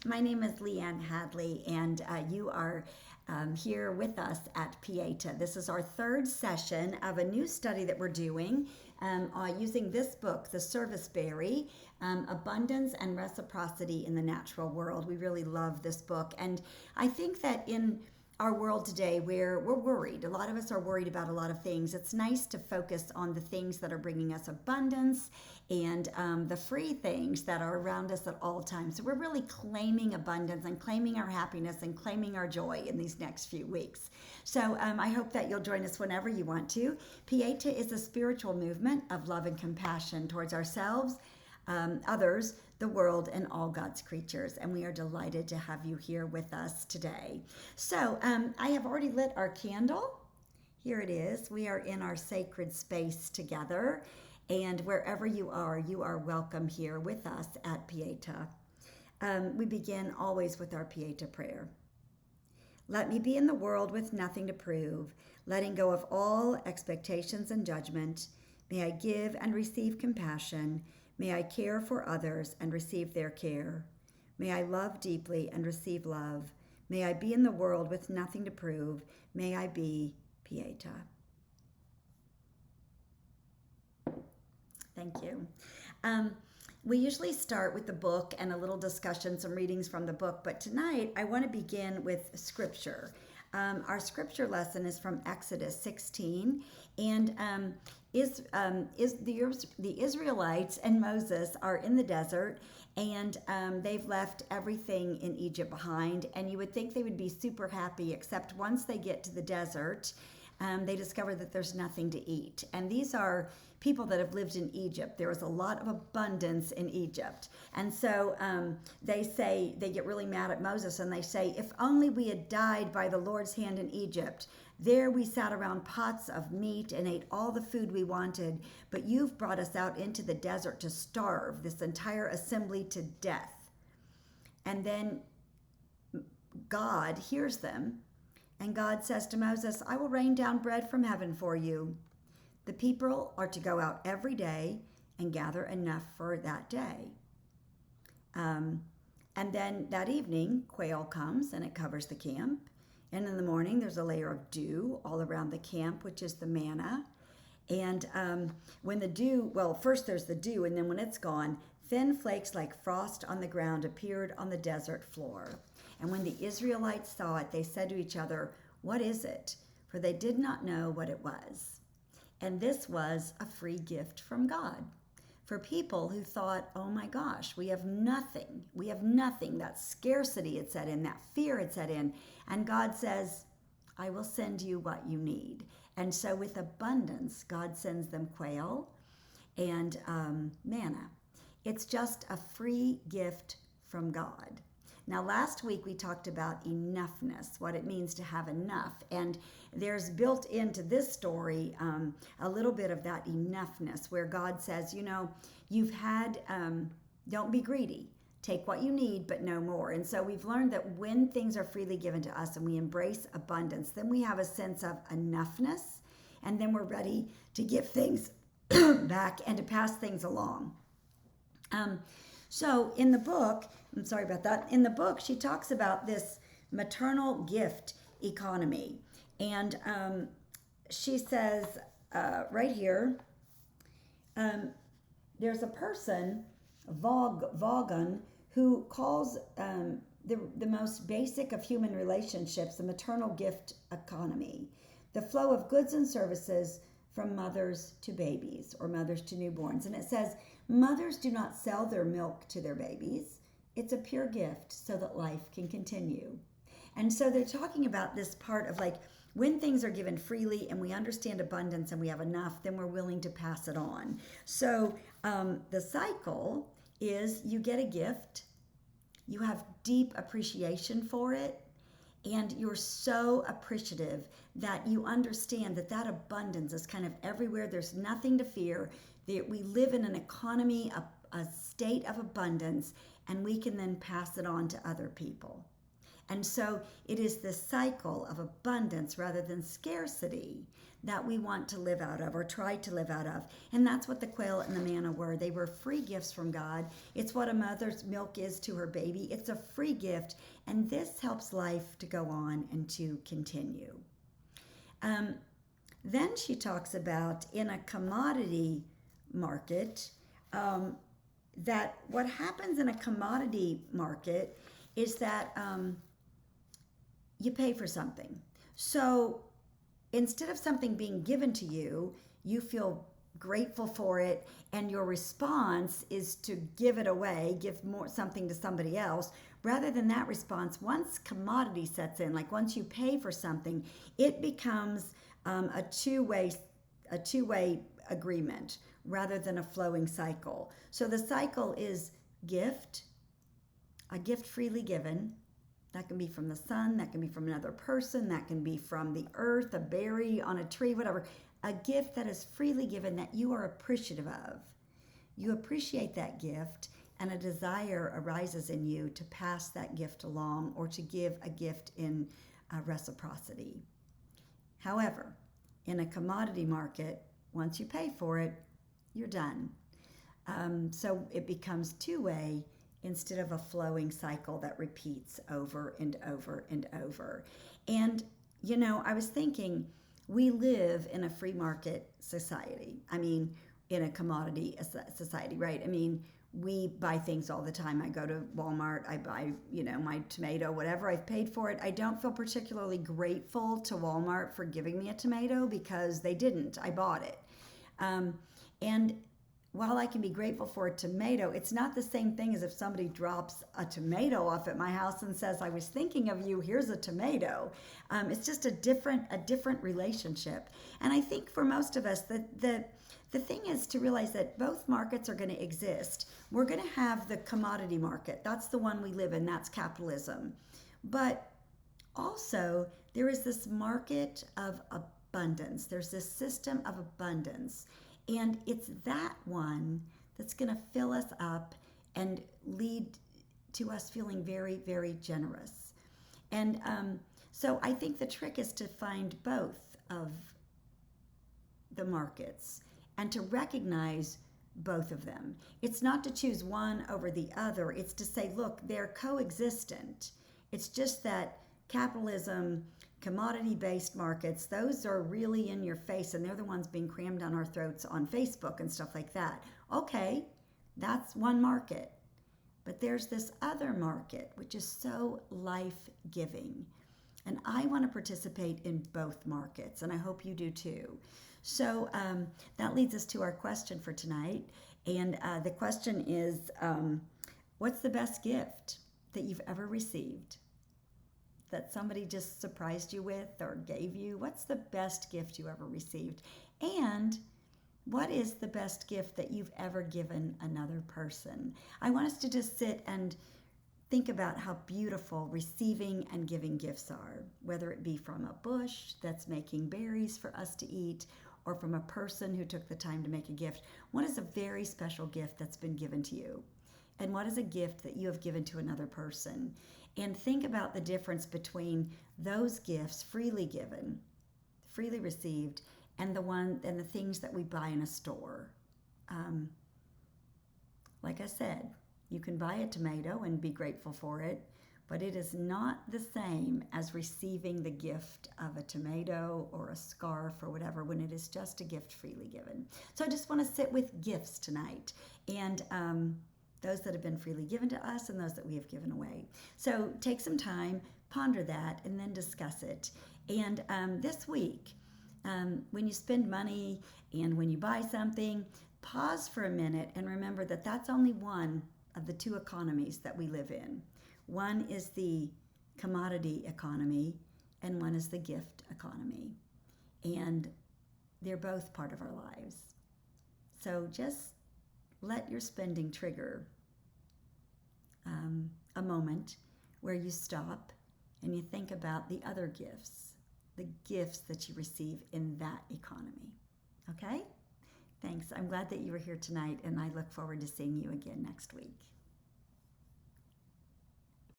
My name is Leanne Hadley, and you are here with us at Pieta. This is our third session of a new study that we're doing using this book, The Serviceberry, Abundance and Reciprocity in the Natural World. We really love this book, and I think that in our world today where we're worried. A lot of us are worried about a lot of things. It's nice to focus on the things that are bringing us abundance and the free things that are around us at all times. So we're really claiming abundance and claiming our happiness and claiming our joy in these next few weeks. So I hope that you'll join us whenever you want to. Pieta is a spiritual movement of love and compassion towards ourselves, others, the world, and all God's creatures. And we are delighted to have you here with us today. So I have already lit our candle. Here it is. We are in our sacred space together. And wherever you are welcome here with us at Pieta. We begin always with our Pieta prayer. Let me be in the world with nothing to prove, letting go of all expectations and judgment. May I give and receive compassion. May I care for others and receive their care. May I love deeply and receive love. May I be in the world with nothing to prove. May I be Pieta. Thank you. We usually start with the book and a little discussion, some readings from the book, but tonight I want to begin with scripture. Our scripture lesson is from Exodus 16, and the Israelites and Moses are in the desert, and they've left everything in Egypt behind, and you would think they would be super happy, except once they get to the desert, they discover that there's nothing to eat. And these are people that have lived in Egypt. There was a lot of abundance in Egypt. And so they get really mad at Moses, and they say, if only we had died by the Lord's hand in Egypt. There we sat around pots of meat and ate all the food we wanted, but you've brought us out into the desert to starve this entire assembly to death. And then God hears them, and God says to Moses, I will rain down bread from heaven for you. The people are to go out every day and gather enough for that day. And then that evening, quail comes and it covers the camp. And in the morning, there's a layer of dew all around the camp, which is the manna. And when the dew, well, first there's the dew, and then when it's gone, thin flakes like frost on the ground appeared on the desert floor. And when the Israelites saw it, they said to each other, what is it? For they did not know what it was. And this was a free gift from God for people who thought, oh my gosh, we have nothing. We have nothing. That scarcity had set in, that fear had set in. And God says, I will send you what you need. And so with abundance, God sends them quail and manna. It's just a free gift from God. Now, last week we talked about enoughness, what it means to have enough. And there's built into this story a little bit of that enoughness where God says, you've had, don't be greedy. Take what you need, but no more. And so we've learned that when things are freely given to us and we embrace abundance, then we have a sense of enoughness, and then we're ready to give things back and to pass things along. So in the book, I'm sorry about that. In the book, she talks about this maternal gift economy. And she says right here, there's a person, Vaughan, who calls the most basic of human relationships a maternal gift economy. The flow of goods and services from mothers to babies or mothers to newborns. And it says, mothers do not sell their milk to their babies. It's a pure gift so that life can continue. And so they're talking about this part of like when things are given freely and we understand abundance and we have enough, then we're willing to pass it on. So the cycle is you get a gift, you have deep appreciation for it, and you're so appreciative that you understand that that abundance is kind of everywhere. There's nothing to fear. We live in an economy, a state of abundance, and we can then pass it on to other people. And so it is this cycle of abundance rather than scarcity that we want to live out of or try to live out of. And that's what the quail and the manna were. They were free gifts from God. It's what a mother's milk is to her baby. It's a free gift. And this helps life to go on and to continue. Then she talks about in a commodity market, that what happens in a commodity market is that you pay for something. So instead of something being given to you, you feel grateful for it, and your response is to give it away, give more something to somebody else. Rather than that response, once commodity sets in, like once you pay for something, it becomes a two-way agreement rather than a flowing cycle. So the cycle is a gift freely given. That can be from the sun, that can be from another person, that can be from the earth, a berry on a tree, whatever. A gift that is freely given that you are appreciative of. You appreciate that gift, and a desire arises in you to pass that gift along or to give a gift in reciprocity. However, in a commodity market, once you pay for it, you're done. So it becomes two-way instead of a flowing cycle that repeats over and over and over. And, you know, I was thinking, we live in a free market society. I mean, in a commodity society, right? I mean, we buy things all the time. I go to Walmart, I buy, my tomato, whatever, I've paid for it. I don't feel particularly grateful to Walmart for giving me a tomato because they didn't. I bought it. And while I can be grateful for a tomato, it's not the same thing as if somebody drops a tomato off at my house and says, I was thinking of you, here's a tomato. It's just a different relationship. And I think for most of us, the thing is to realize that both markets are going to exist. We're going to have the commodity market. That's the one we live in. That's capitalism. But also, there is this market of abundance. There's this system of abundance. And it's that one that's going to fill us up and lead to us feeling very, very generous. And so I think the trick is to find both of the markets and to recognize both of them. It's not to choose one over the other. It's to say, look, they're coexistent. It's just that capitalism, commodity-based markets, those are really in your face, and they're the ones being crammed down our throats on Facebook and stuff like that. Okay, that's one market. But there's this other market, which is so life-giving. And I want to participate in both markets, and I hope you do too. So that leads us to our question for tonight. And the question is, what's the best gift that you've ever received? That somebody just surprised you with or gave you? What's the best gift you ever received? And what is the best gift that you've ever given another person? I want us to just sit and think about how beautiful receiving and giving gifts are, whether it be from a bush that's making berries for us to eat or from a person who took the time to make a gift. What is a very special gift that's been given to you? And what is a gift that you have given to another person? And think about the difference between those gifts freely given, freely received, and the things that we buy in a store. Like I said, you can buy a tomato and be grateful for it, but it is not the same as receiving the gift of a tomato or a scarf or whatever when it is just a gift freely given. So I just want to sit with gifts tonight, and those that have been freely given to us and those that we have given away. So take some time, ponder that, and then discuss it. And this week, when you spend money and when you buy something, pause for a minute and remember that that's only one of the two economies that we live in. One is the commodity economy, and one is the gift economy. And they're both part of our lives. So just let your spending trigger a moment where you stop and you think about the other gifts, the gifts that you receive in that economy. Okay? Thanks. I'm glad that you were here tonight, and I look forward to seeing you again next week.